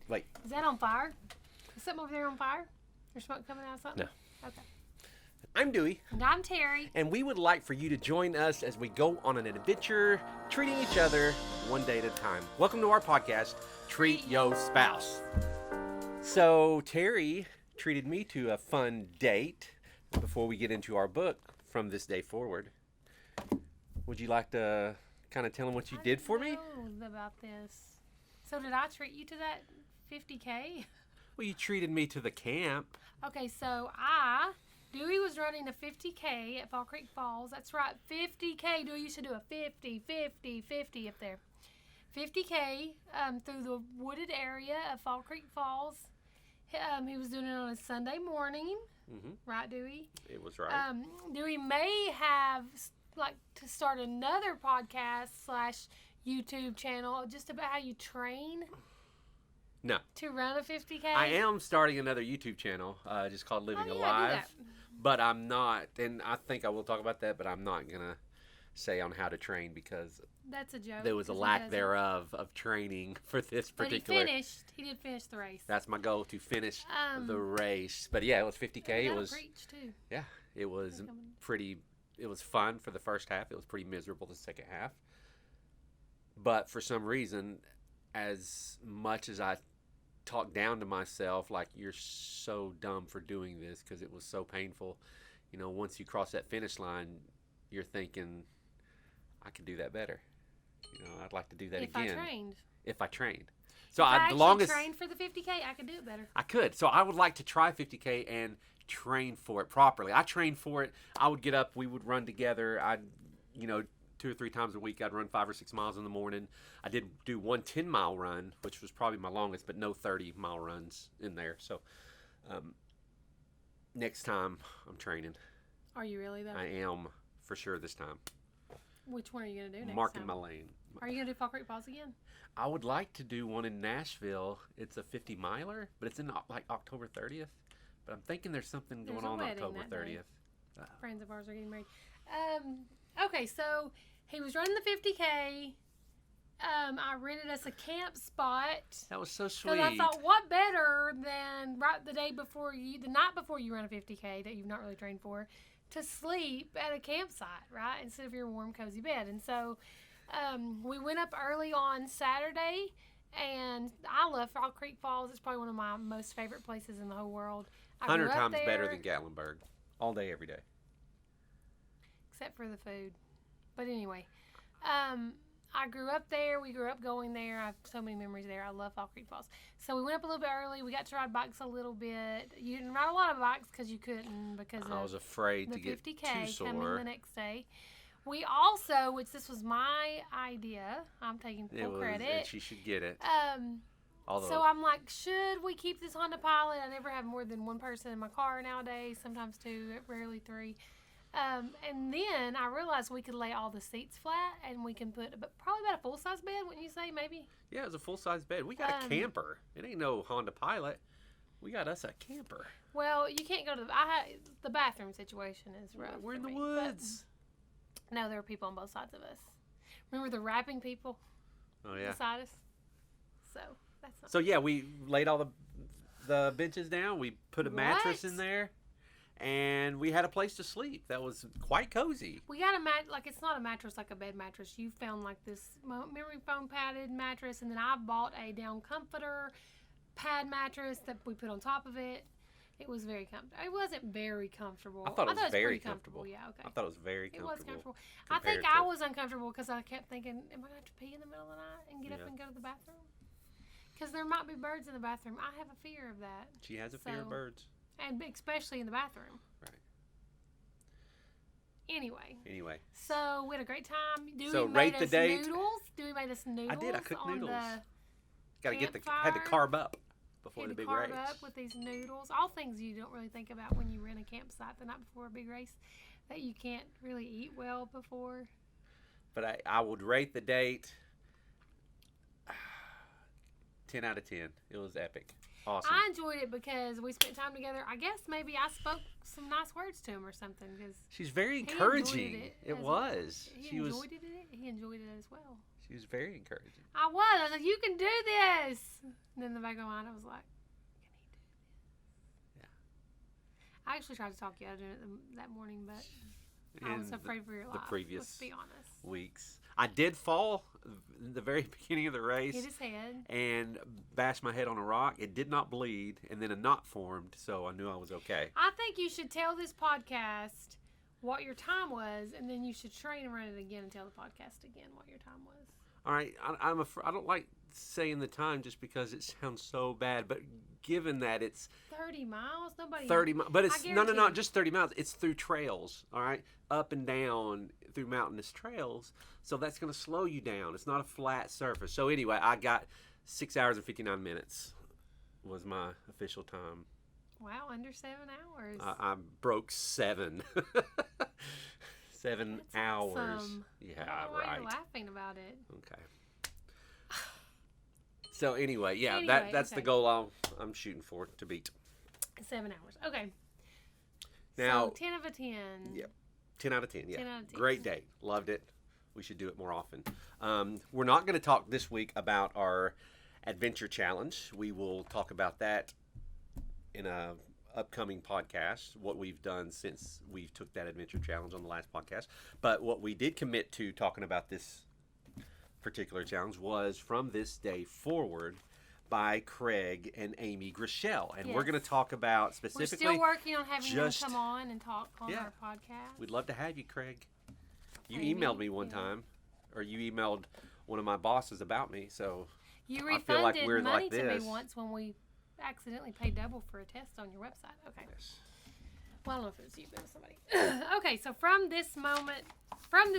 Wait. Is that on fire? Is something over there on fire? There's smoke coming out of something? No. Okay. I'm Dewey. And I'm Terry. And we would like for you to join us as we go on an adventure, treating each other one day at a time. Welcome to our podcast, Treat Yo Spouse. So Terry treated me to a fun date before we get into our book from this day forward. Would you like to kind of tell them what you did for me? I don't know about this. So did I treat you to that 50K? Well, you treated me to the camp. Okay, so Dewey was running a 50K at Fall Creek Falls. That's right, 50K. Dewey used to do a 50 up there. 50K through the wooded area of Fall Creek Falls. He was doing it on a Sunday morning. Mm-hmm. Right, Dewey? It was right. Dewey may have to start another podcast / YouTube channel just about how you train. No. To run a 50K? I am starting another YouTube channel, just called Living Alive. Do that. But I'm not, and I think I will talk about that, but I'm not going to say on how to train because that's a joke. There was a lack thereof of training for this particular. But he did finish the race. That's my goal, to finish the race. But yeah, it was 50K. It was preach too. Yeah, it was it was fun for the first half. It was pretty miserable the second half. But for some reason, as much as I talked down to myself, like, you're so dumb for doing this because it was so painful, once you cross that finish line, you're thinking, I could do that better. I'd like to do that again. If I trained. So if I trained for the 50K, I could do it better. I could. So I would like to try 50K and train for it properly. I trained for it. I would get up. We would run together. I'd, 2 or 3 times a week, I'd run 5 or 6 miles in the morning. I did do one 10-mile run, which was probably my longest, but no 30-mile runs in there. So next time I'm training. Are you really, though? I am, for sure, this time. Which one are you going to do next Marking time? my lane. Are you going to do Fall Creek Falls again? I would like to do one in Nashville. It's a 50-miler, but it's in October 30th. But I'm thinking there's something going on October 30th. Friends of ours are getting married. Okay, so he was running the 50K. I rented us a camp spot. That was so sweet. Because I thought, what better than the night before you run a 50K that you've not really trained for, to sleep at a campsite, right? Instead of your warm, cozy bed. And so we went up early on Saturday, and I love Fall Creek Falls. It's probably one of my most favorite places in the whole world. 100 times better than Gatlinburg. All day, every day. Except for the food. But anyway, I grew up there. We grew up going there. I have so many memories there. I love Fall Creek Falls. So we went up a little bit early. We got to ride bikes a little bit. You didn't ride a lot of bikes because you couldn't I was afraid to get too sore. The 50K coming the next day. We also, which this was my idea, I'm taking full credit. And she should get it. So I'm like, should we keep this Honda Pilot? I never have more than one person in my car nowadays, sometimes 2, rarely 3. And then I realized we could lay all the seats flat, and we can put probably about a full-size bed, wouldn't you say, maybe? Yeah, it was a full-size bed. We got a camper. It ain't no Honda Pilot. We got us a camper. Well, you can't go to the bathroom situation is rough. We're in the woods. No, there were people on both sides of us. Remember the rapping people? Oh, yeah. Beside us? So, that's not... So, yeah, we laid all the benches down. We put a mattress in there. And we had a place to sleep that was quite cozy. We got it's not a mattress like a bed mattress. You found this memory foam padded mattress, and then I bought a down comforter pad mattress that we put on top of it. It was very comfortable. It wasn't very comfortable. I thought it was very comfortable. Yeah, okay. I thought it was very comfortable. It was comfortable. I think I was uncomfortable because I kept thinking, am I going to have to pee in the middle of the night and get up and go to the bathroom? Because there might be birds in the bathroom. I have a fear of that. She has a fear of birds. And especially in the bathroom. Right. Anyway. So we had a great time. Dewey made us noodles. Dewey made us noodles. I did. I cooked noodles. Got to had to carb up before the big race. Carb up with these noodles. All things you don't really think about when you rent a campsite the night before a big race that you can't really eat well before. But I would rate the date 10 out of 10. It was epic. Awesome. I enjoyed it because we spent time together. I guess maybe I spoke some nice words to him or something. Cause she's very encouraging. It was. He enjoyed it as well. She was very encouraging. I was like, you can do this. And then in the back of my mind, I was like, can he do this? Yeah. I actually tried to talk you out of doing it that morning, but I was afraid for your life. The previous Let's be honest. weeks. I did fall in the very beginning of the race. Hit his head. And bashed my head on a rock. It did not bleed, and then a knot formed, so I knew I was okay. I think you should tell this podcast what your time was, and then you should train and run it again and tell the podcast again what your time was. All right, I don't like saying the time just because it sounds so bad, but given that it's 30 miles, nobody. 30 miles, but it's no, guarantee. just 30 miles. It's through trails, all right, up and down through mountainous trails. So that's going to slow you down. It's not a flat surface. So anyway, I got 6 hours and 59 minutes was my official time. Wow, under 7 hours. I broke 7. 7 That's hours. awesome. Yeah, I don't know why right. you're laughing about it. Okay. So anyway, yeah, Anyway, that's the okay. goal I'm shooting for to beat. 7 hours. Okay. Now, so 10 of a 10. Yep. 10 out of 10. Yeah. 10 out of 10. Great day. Loved it. We should do it more often. We're not going to talk this week about our adventure challenge. We will talk about that in a upcoming podcast, what we've done since we took that adventure challenge on the last podcast. But what we did commit to talking about this particular challenge was From This Day Forward by Craig and Amy Groeschel. And we're Yes. going to talk about specifically... We're still working on having just- them come on and talk on our podcast. We'd love to have you, Craig. You Amy, emailed me one yeah. time, or you emailed one of my bosses about me, so You I feel like refunded we're money like to me this. once when we accidentally paid double for a test on your website. Okay. yes. Well, I don't know if it was you, but it was somebody. Okay, so from this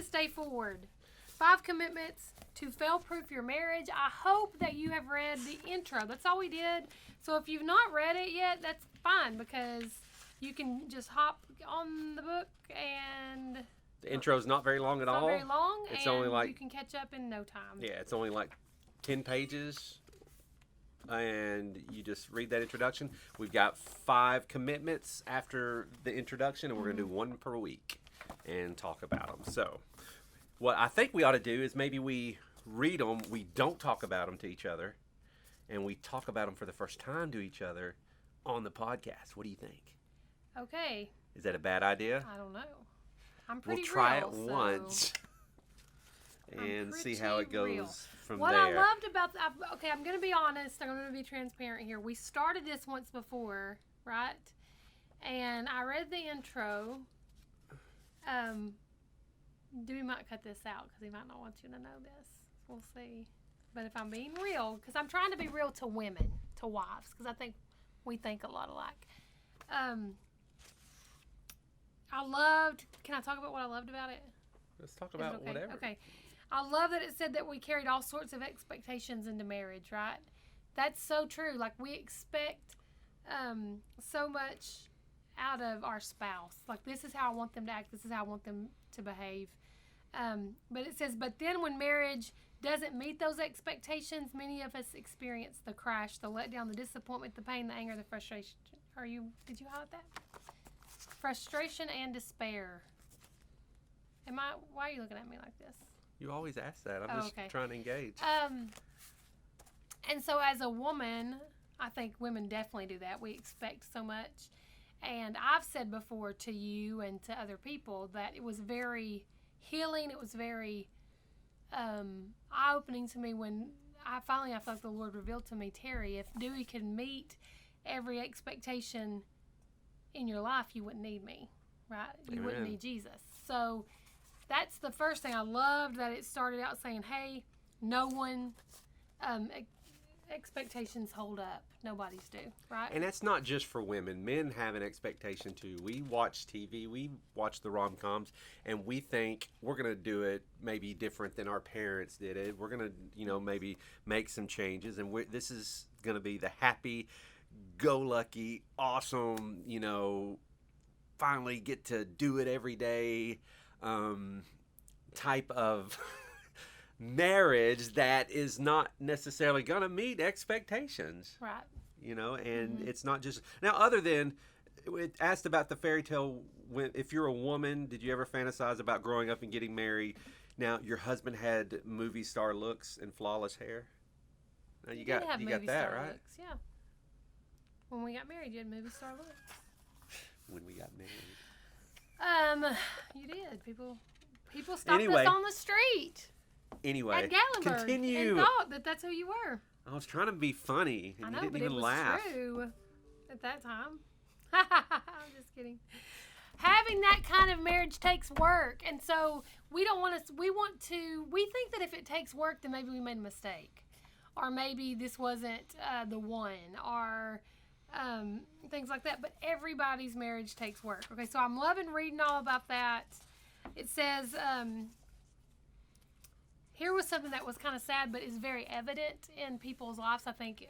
day forward, 5 commitments to fail-proof your marriage. I hope that you have read the intro. That's all we did. So if you've not read it yet, that's fine because you can just hop on the book and The intro's not very long at it's all. not very long. It's and only like- you can catch up in no time. Yeah, it's only like 10 pages, and you just read that introduction. We've got 5 commitments after the introduction, and we're going to do one per week and talk about them. So what I think we ought to do is maybe we read them, we don't talk about them to each other, and we talk about them for the first time to each other on the podcast. What do you think? Okay. Is that a bad idea? I don't know. I'm pretty We'll try real, it so once I'm and see how it pretty real. goes from What there. I loved about okay, I'm going to be honest. I'm going to be transparent here. We started this once before, right? And I read the intro. Dewey might cut this out because he might not want you to know this. We'll see. But if I'm being real, because I'm trying to be real to women, to wives, because I think we think a lot alike. I loved. Can I talk about what I loved about it? Let's talk Is it about okay? whatever. Okay. I love that it said that we carried all sorts of expectations into marriage, right? That's so true. Like, we expect so much out of our spouse. Like, this is how I want them to act. This is how I want them to behave. But it says, but then when marriage doesn't meet those expectations, many of us experience the crash, the letdown, the disappointment, the pain, the anger, the frustration. Did you highlight that? Frustration and despair. Why are you looking at me like this? You always ask that. I'm just okay. trying to engage. And so as a woman, I think women definitely do that. We expect so much. And I've said before to you and to other people that it was very healing. It was very eye-opening to me when I felt like the Lord revealed to me, Terry, if Dewey could meet every expectation in your life, you wouldn't need me, right? You wouldn't Amen. need Jesus. So that's the first thing. I loved that it started out saying, hey, no one, expectations hold up. Nobody's do, right? And that's not just for women. Men have an expectation too. We watch TV, we watch the rom-coms, and we think we're going to do it maybe different than our parents did it. We're going to, maybe make some changes, and this is going to be the happy-go-lucky, awesome, finally get to do it every day type of marriage that is not necessarily going to meet expectations. Right. And it's not just... Now, other than... It asked about the fairy tale, if you're a woman, did you ever fantasize about growing up and getting married? Now, your husband had movie star looks and flawless hair. Now you got that right. Looks, yeah. When we got married, you had movie star looks. When we got married. You did. People stopped us on the street. Anyway, at Gatlinburg continue. And thought that that's who you were. I was trying to be funny, and you didn't even laugh. True at that time. I'm just kidding. Having that kind of marriage takes work, and so we don't want to. We think that if it takes work, then maybe we made a mistake, or maybe this wasn't the one, or things like that. But everybody's marriage takes work. Okay, so I'm loving reading all about that. It says. Here was something that was kind of sad, but is very evident in people's lives. I think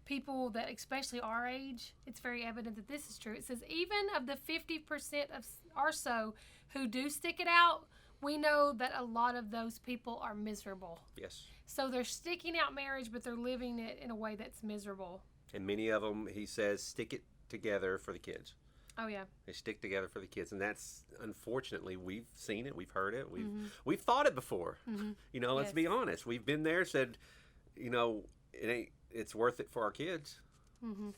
people that, especially our age, it's very evident that this is true. It says, even of the 50% of or so who do stick it out, we know that a lot of those people are miserable. Yes. So they're sticking out marriage, but they're living it in a way that's miserable. And many of them, he says, stick it together for the kids. Oh, yeah. They stick together for the kids. And that's, unfortunately, we've seen it. We've heard it. We've thought it before. Mm-hmm. You know, let's be honest. We've been there, said, you know, it's worth it for our kids. Mm-hmm.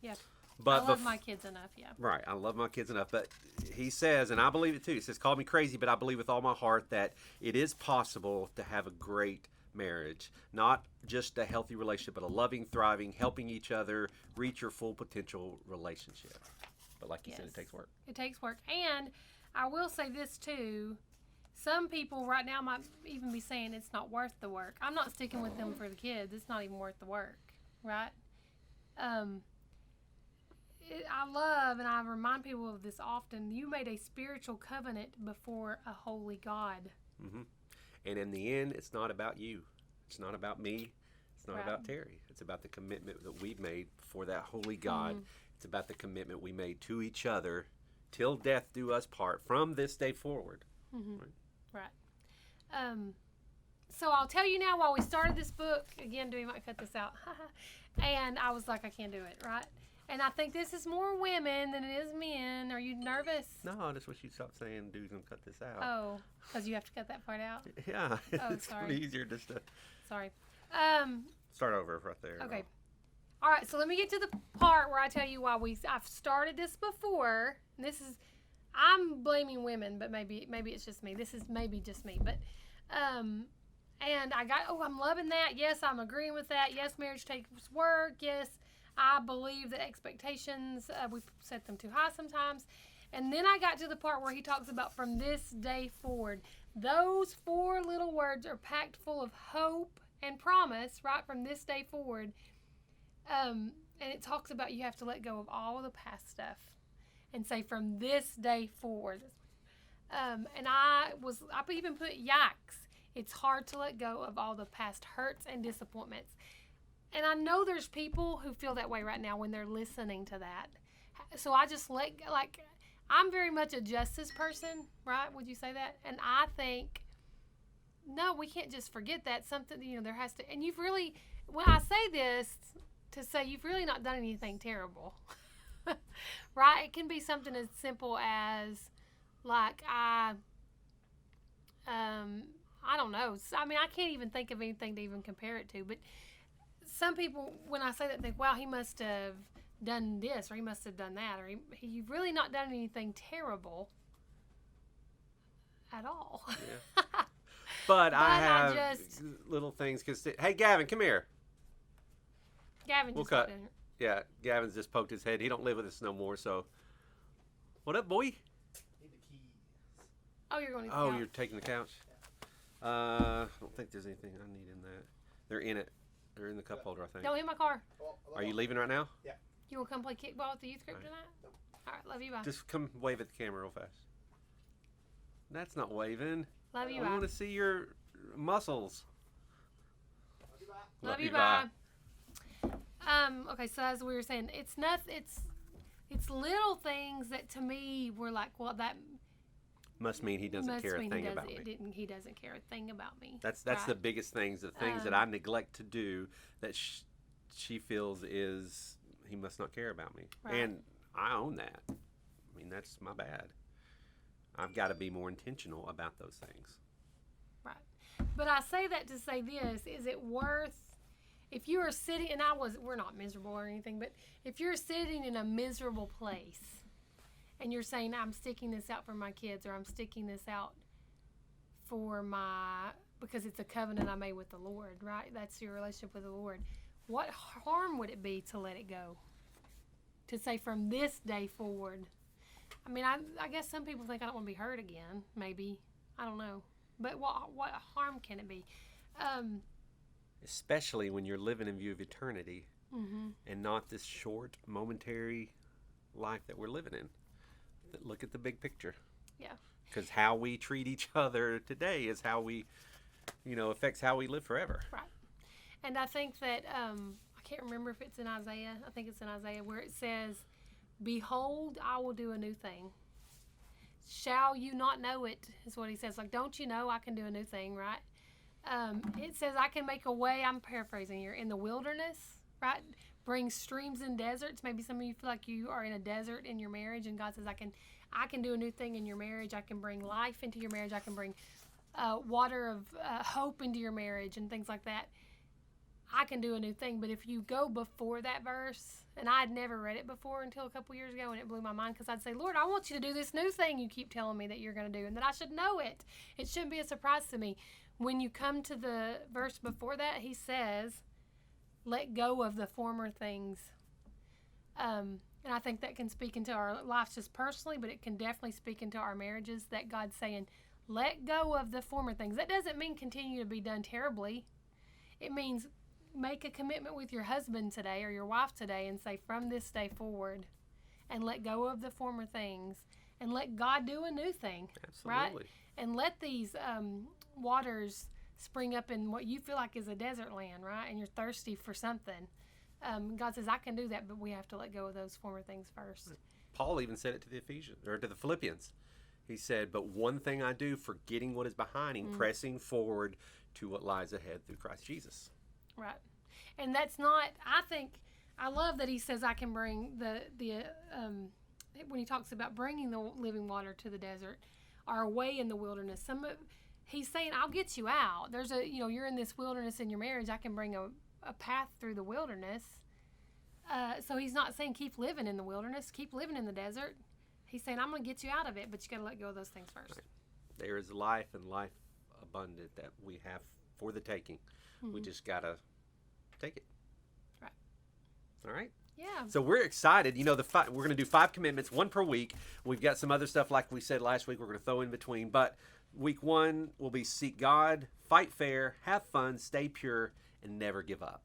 Yeah. But I love my kids enough, yeah. Right. I love my kids enough. But he says, and I believe it too, he says, call me crazy, but I believe with all my heart that it is possible to have a great marriage. Not just a healthy relationship, but a loving, thriving, helping each other reach your full potential relationship. But like you said, it takes work. It takes work. And I will say this, too. Some people right now might even be saying it's not worth the work. I'm not sticking with them for the kids. It's not even worth the work, right? I love, and I remind people of this often, you made a spiritual covenant before a holy God. Mm-hmm. And in the end, it's not about you. It's not about me. It's not about Terry. It's about the commitment that we've made before that holy God. Mm-hmm. It's about the commitment we made to each other till death do us part from this day forward. Mm-hmm. Right. So I'll tell you now, while we started this book, again, Dewey might cut this out, and I was like, I can't do it, right? And I think this is more women than it is men. Are you nervous? No, I just wish you'd stop saying dude's going to cut this out. Oh, because you have to cut that part out? Yeah. Oh, it's sorry. easier just to... Sorry. Start over right there. Okay. All right, so let me get to the part where I tell you why I've started this before. And this is, I'm blaming women, but maybe it's just me. This is maybe just me, but, and I'm loving that. Yes, I'm agreeing with that. Yes, marriage takes work. Yes, I believe that expectations, we set them too high sometimes. And then I got to the part where he talks about from this day forward. Those 4 little words are packed full of hope and promise, right, from this day forward. And it talks about you have to let go of all the past stuff and say from this day forward. And I even put yikes. It's hard to let go of all the past hurts and disappointments. And I know there's people who feel that way right now when they're listening to that. So I just I'm very much a justice person, right? Would you say that? And I think, no, we can't just forget that. Something, there has to, and you've really, when I say this, to say you've really not done anything terrible, right? It can be something as simple as, I don't know. I mean, I can't even think of anything to even compare it to. But some people, when I say that, think, wow, he must have done this, or he must have done that, or you've really not done anything terrible at all. Yeah. But I have little things. Hey, Gavin, come here. Gavin we'll just cut. In here. Yeah, Gavin's just poked his head. He don't live with us no more, so. What up, boy? Need the keys. Oh, you're going to you're taking the couch? I don't think there's anything I need in that. They're in it. They're in the cup holder, I think. Don't hit my car. Are you leaving right now? Yeah. You will come play kickball at the youth group tonight? Nope. All right, love you, bye. Just come wave at the camera real fast. That's not waving. Love you, I bye. want to see your muscles. Love you, bye. Okay, so as we were saying, it's little things that to me were like, well, that must mean he doesn't care a thing about me. He doesn't care a thing about me. That's the biggest things, the things that I neglect to do that she feels is he must not care about me. Right. And I own that. I mean, that's my bad. I've got to be more intentional about those things. But I say that to say this: is it worth? If you are sitting, and we're not miserable or anything, but if you're sitting in a miserable place, and you're saying, I'm sticking this out for my kids, or I'm sticking this out because it's a covenant I made with the Lord, right? That's your relationship with the Lord. What harm would it be to let it go? To say from this day forward. I mean, I guess some people think I don't want to be hurt again, maybe. I don't know. But what harm can it be? Especially when you're living in view of eternity and not this short, momentary life that we're living in. Look at the big picture. Yeah. Because how we treat each other today is how we, affects how we live forever. Right. And I think that, I can't remember if it's in Isaiah. I think it's in Isaiah where it says, behold, I will do a new thing. Shall you not know it, is what he says. Like, don't you know I can do a new thing, right? It says I can make a way, I'm paraphrasing here, in the wilderness, right? Bring streams in deserts. Maybe some of you feel like you are in a desert in your marriage, and God says, I can do a new thing in your marriage. I can bring life into your marriage. I can bring water of hope into your marriage and things like that. I can do a new thing. But if you go before that verse, and I had never read it before until a couple years ago, and it blew my mind because I'd say, Lord, I want you to do this new thing you keep telling me that you're going to do, and that I should know it. It shouldn't be a surprise to me. When you come to the verse before that, he says, let go of the former things. And I think that can speak into our lives just personally, but it can definitely speak into our marriages, that God's saying, let go of the former things. That doesn't mean continue to be done terribly. It means make a commitment with your husband today or your wife today and say, from this day forward, and let go of the former things and let God do a new thing. Absolutely. Right? And let these waters spring up in what you feel like is a desert land, right? And you're thirsty for something. God says, I can do that, but we have to let go of those former things first. Paul even said it to the Philippians. He said, but one thing I do, forgetting what is behind, pressing forward to what lies ahead through Christ Jesus. Right. And that's not, I love that he says I can bring when he talks about bringing the living water to the desert, or away in the wilderness. He's saying, I'll get you out. There's you're in this wilderness in your marriage. I can bring a path through the wilderness. So he's not saying keep living in the wilderness, keep living in the desert. He's saying, I'm going to get you out of it, but you got to let go of those things first. Right. There is life and life abundant that we have for the taking. We just got to take it. Right. All right. Yeah. So we're excited. We're going to do 5 commitments, 1 per week. We've got some other stuff like we said last week we're going to throw in between. But week 1 will be seek God, fight fair, have fun, stay pure, and never give up.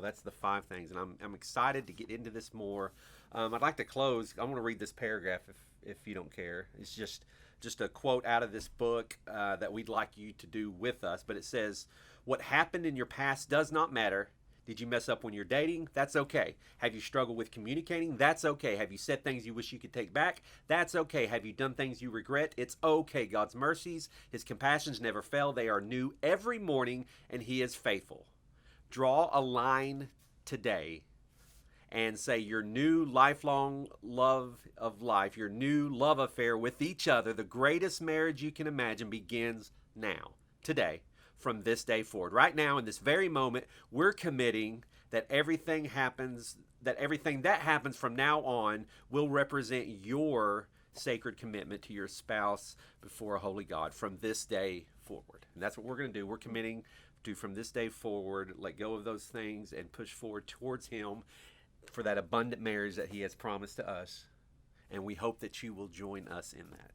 That's the 5 things. And I'm excited to get into this more. I'd like to close. I want to read this paragraph if you don't care. It's just a quote out of this book that we'd like you to do with us. But it says, what happened in your past does not matter. Did you mess up when you're dating? That's okay. Have you struggled with communicating? That's okay. Have you said things you wish you could take back? That's okay. Have you done things you regret? It's okay. God's mercies, his compassions never fail. They are new every morning, and he is faithful. Draw a line today and say your new lifelong love of life, your new love affair with each other, the greatest marriage you can imagine, begins now, today, from this day forward. Right now, in this very moment, we're committing that everything that happens from now on will represent your sacred commitment to your spouse before a holy God from this day forward. And that's what we're going to do. We're committing to, from this day forward, let go of those things and push forward towards him for that abundant marriage that he has promised to us. And we hope that you will join us in that.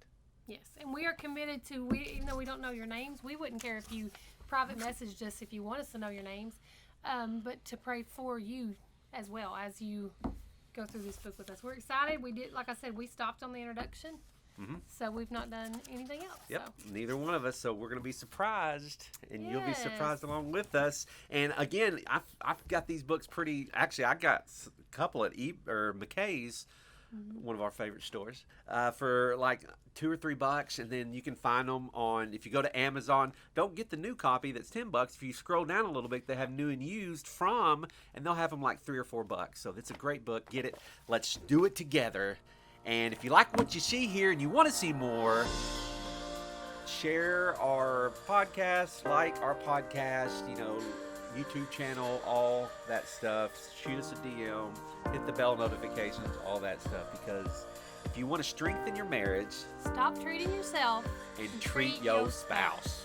Yes, and we are committed to, even though we don't know your names, we wouldn't care if you private messaged us if you want us to know your names, but to pray for you as well as you go through this book with us. We're excited. We did, like I said, we stopped on the introduction, so we've not done anything else. Yep, so. Neither one of us, so we're going to be surprised, and you'll be surprised along with us. And again, I've got these books I got a couple at McKay's, one of our favorite stores, for like $2 or $3, and then you can find them if you go to Amazon. Don't get the new copy that's $10. If you scroll down a little bit, they have new and used and they'll have them like $3 or $4. So it's a great book. Get it. Let's do it together. And if you like what you see here and you want to see more, share our podcast, like our podcast, YouTube channel, all that stuff. Shoot us a DM, hit the bell notifications, all that stuff. Because if you want to strengthen your marriage, stop treating yourself and treat your spouse.